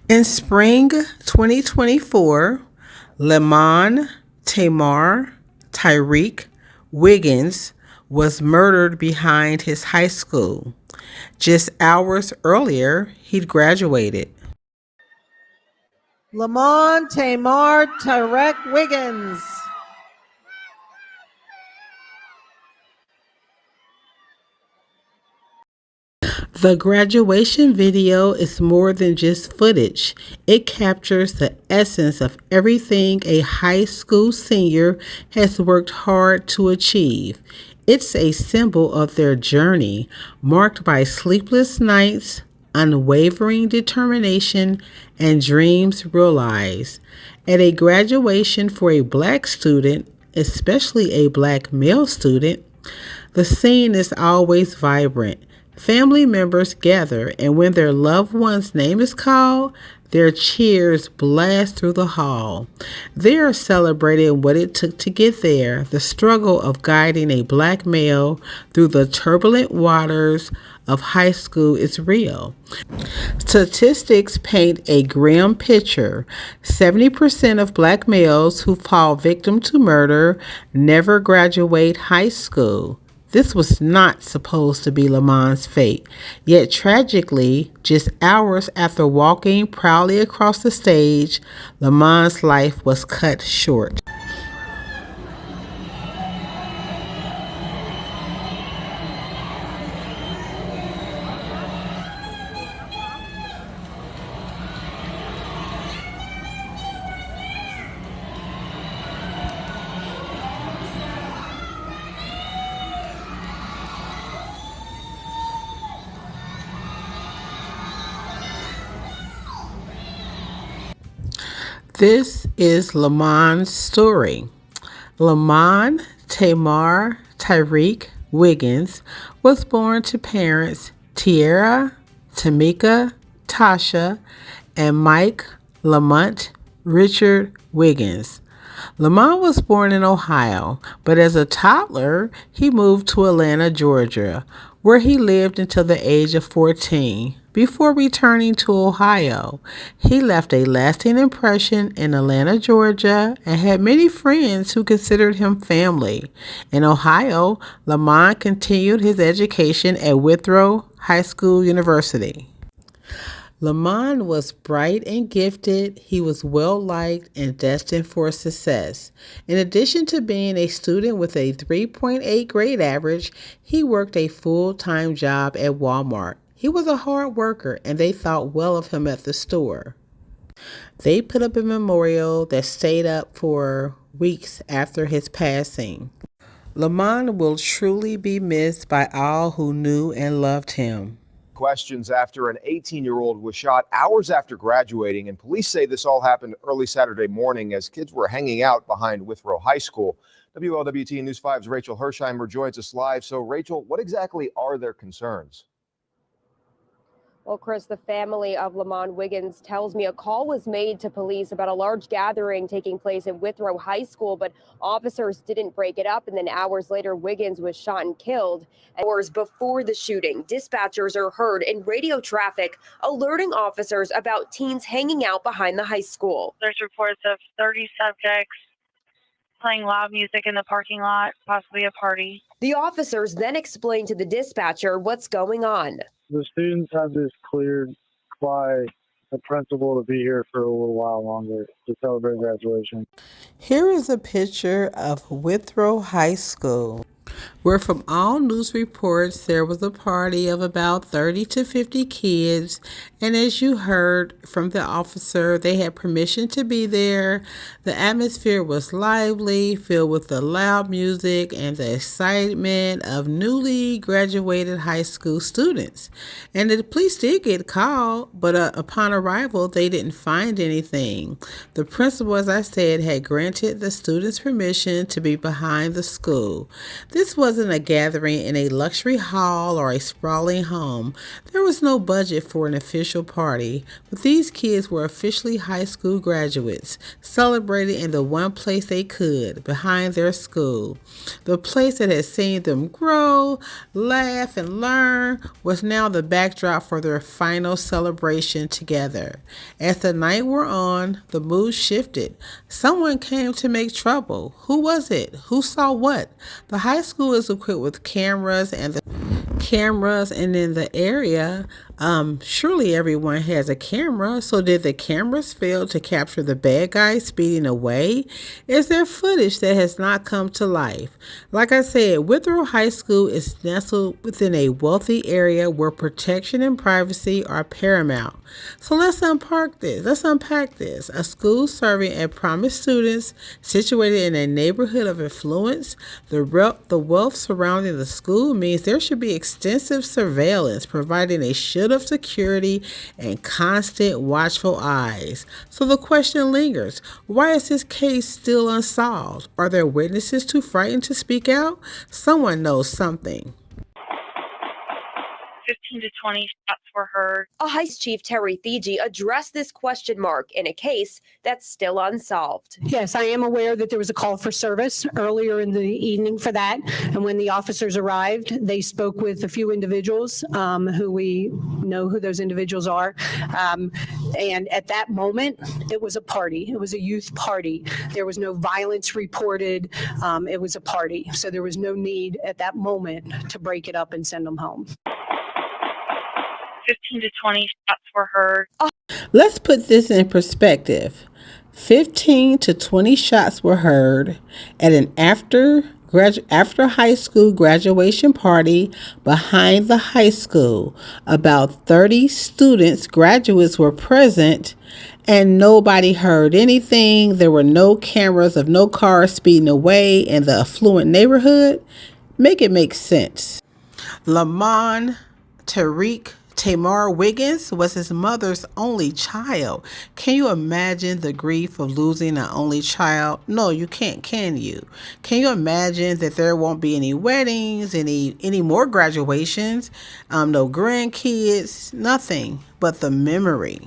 In spring 2024, Lamon Tamar Tyreek Wiggins was murdered behind his high school. Just hours earlier, he'd graduated. Lamon Tamar Tyreek Wiggins. The graduation video is more than just footage. It captures the essence of everything a high school senior has worked hard to achieve. It's a symbol of their journey, marked by sleepless nights, unwavering determination, and dreams realized. At a graduation for a black student, especially a black male student, the scene is always vibrant. Family members gather, and when their loved one's name is called, their cheers blast through the hall. They are celebrating what it took to get there, the struggle of guiding a black male through the turbulent waters of high school is real. Statistics paint a grim picture. 70% of black males who fall victim to murder never graduate high school. This was not supposed to be Lamon's fate, yet tragically, just hours after walking proudly across the stage, Lamon's life was cut short. This is Lamon's story. Lamon Tamar Tyreek Wiggins was born to parents Tierra, Tamika, Tasha, and Mike Lamont Richard Wiggins. Lamont was born in Ohio, but as a toddler, he moved to Atlanta, Georgia, where he lived until the age of 14. Before returning to Ohio, he left a lasting impression in Atlanta, Georgia, and had many friends who considered him family. In Ohio, Lamont continued his education at Withrow High School University. Lamon was bright and gifted. He was well liked and destined for success. In addition to being a student with a 3.8 grade average, he worked a full-time job at Walmart. He was a hard worker, and they thought well of him at the store. They put up a memorial that stayed up for weeks after his passing. Lamon will truly be missed by all who knew and loved him. Questions after an 18-year-old was shot hours after graduating, and police say this all happened early Saturday morning as kids were hanging out behind Withrow High School. WLWT News 5's Rachel Hersheimer joins us live. So, Rachel, what exactly are their concerns? Well, Chris, the family of Lamon Wiggins tells me a call was made to police about a large gathering taking place at Withrow High School, but officers didn't break it up. And then hours later, Wiggins was shot and killed. Hours before the shooting, dispatchers are heard in radio traffic alerting officers about teens hanging out behind the high school. There's reports of 30 subjects playing loud music in the parking lot, possibly a party. The officers then explain to the dispatcher what's going on. The students have this cleared by the principal to be here for a little while longer to celebrate graduation. Here is a picture of Withrow High School, where from all news reports there was a party of about 30 to 50 kids, and as you heard from the officer, they had permission to be there. The atmosphere was lively, filled with the loud music and the excitement of newly graduated high school students. And the police did get called, but upon arrival they didn't find anything. The principal, as I said, had granted the students permission to be behind the school. This was wasn't a gathering in a luxury hall or a sprawling home. There was no budget for an official party, but these kids were officially high school graduates, celebrating in the one place they could, behind their school. The place that had seen them grow, laugh, and learn was now the backdrop for their final celebration together. As the night wore on, the mood shifted. Someone came to make trouble. Who was it? Who saw what? The high school is equipped with cameras and in the area, surely everyone has a camera. So did the cameras fail to capture the bad guy speeding away? Is there footage that has not come to life? Like I said, Withrow High School is nestled within a wealthy area where protection and privacy are paramount. So let's unpack this. A school serving at promised students, situated in a neighborhood of affluence. The wealth surrounding the school means there should be extensive surveillance, providing a shield of security and constant watchful eyes. So the question lingers, why is this case still unsolved? Are there witnesses too frightened to speak out? Someone knows something. 15 to 20 shots were heard. A Heist Chief Terry Thigi addressed this question mark in a case that's still unsolved. Yes, I am aware that there was a call for service earlier in the evening for that. And when the officers arrived, they spoke with a few individuals who we know who those individuals are. And at that moment, it was a party. It was a youth party. There was no violence reported. It was a party. So there was no need at that moment to break it up and send them home. 15 to 20 shots were heard. Let's put this in perspective. 15 to 20 shots were heard at an after high school graduation party behind the high school. About 30 graduates were present, and nobody heard anything. There were no cameras of no cars speeding away in the affluent neighborhood. Make it make sense. Lamon Tamar Wiggins was his mother's only child. Can you imagine the grief of losing an only child? No, you can't, can you? Can you imagine that there won't be any weddings, any more graduations, no grandkids, nothing but the memory?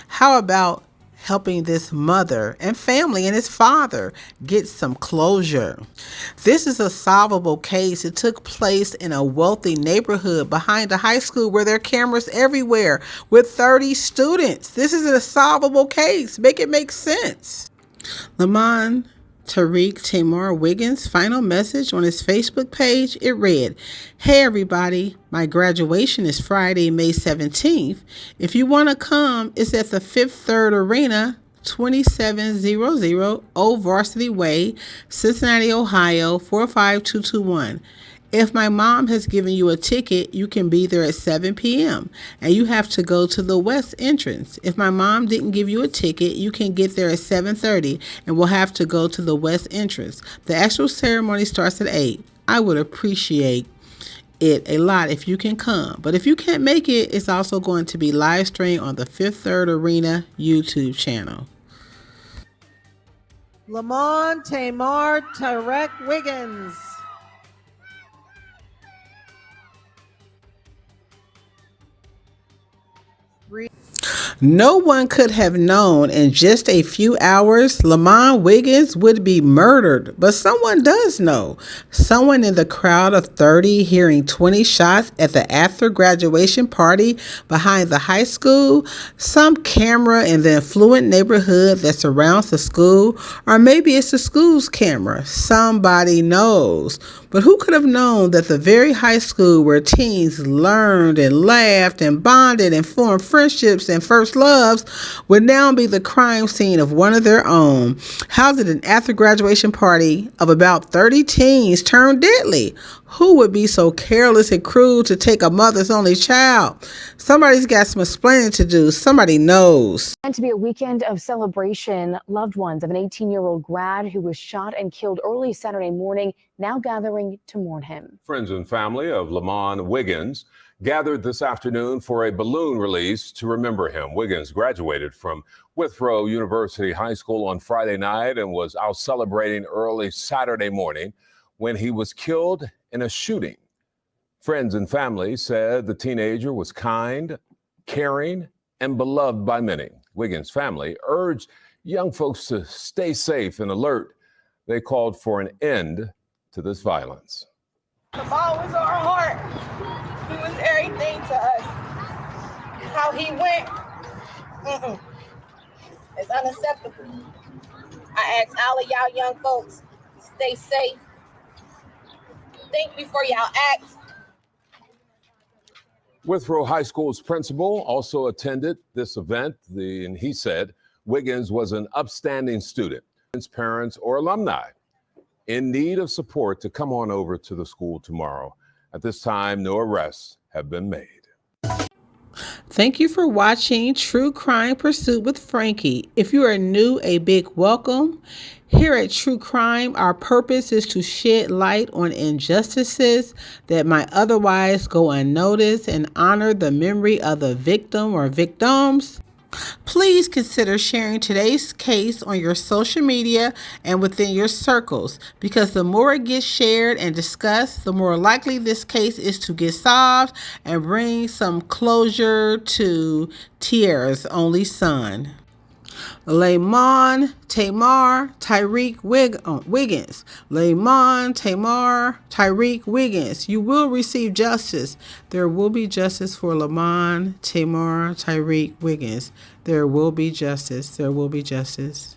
How about helping this mother and family and his father get some closure? This is a solvable case. It took place in a wealthy neighborhood behind a high school where there are cameras everywhere with 30 students. This is a solvable case. Make it make sense. Lamon Tamar Wiggins' final message on his Facebook page, it read, "Hey everybody, my graduation is Friday, May 17th. If you want to come, it's at the Fifth Third Arena, 2700 Old Varsity Way, Cincinnati, Ohio, 45221. If my mom has given you a ticket, you can be there at 7 p.m. and you have to go to the west entrance. If my mom didn't give you a ticket, you can get there at 7:30 and will have to go to the west entrance. The actual ceremony starts at 8. I would appreciate it a lot if you can come. But if you can't make it, it's also going to be live streamed on the Fifth Third Arena YouTube channel." Lamon Tamar Wiggins. No one could have known in just a few hours Lamon Wiggins would be murdered, but someone does know. Someone in the crowd of 30 hearing 20 shots at the after graduation party behind the high school, some camera in the affluent neighborhood that surrounds the school, or maybe it's the school's camera. Somebody knows. But who could have known that the very high school where teens learned and laughed and bonded and formed friendships and first loves would now be the crime scene of one of their own? How did an after graduation party of about 30 teens turn deadly? Who would be so careless and cruel to take a mother's only child? Somebody's got some explaining to do. Somebody knows. Meant to be a weekend of celebration. Loved ones of an 18-year-old grad who was shot and killed early Saturday morning now gathering to mourn him. Friends and family of Lamon Wiggins gathered this afternoon for a balloon release to remember him. Wiggins graduated from Withrow University High School on Friday night and was out celebrating early Saturday morning. when he was killed in a shooting. Friends and family said the teenager was kind, caring, and beloved by many. Wiggins' family urged young folks to stay safe and alert. They called for an end to this violence. Lamon was our heart. He was everything to us. How he went, it's unacceptable. I ask all of y'all young folks, stay safe. Think before y'all act. Withrow High School's principal also attended this event, and he said Wiggins was an upstanding student. His parents or alumni in need of support to come on over to the school tomorrow. At this time, no arrests have been made. Thank you for watching True Crime Pursuit with Frankie. If you are new, a big welcome. Here at True Crime, our purpose is to shed light on injustices that might otherwise go unnoticed and honor the memory of the victim or victims. Please consider sharing today's case on your social media and within your circles, because the more it gets shared and discussed, the more likely this case is to get solved and bring some closure to Tiara's only son. Lamon Tamar Tyreek Wiggins. Lamon Tamar Tyreek Wiggins. You will receive justice. There will be justice for Lamon Tamar Tyreek Wiggins. There will be justice. There will be justice.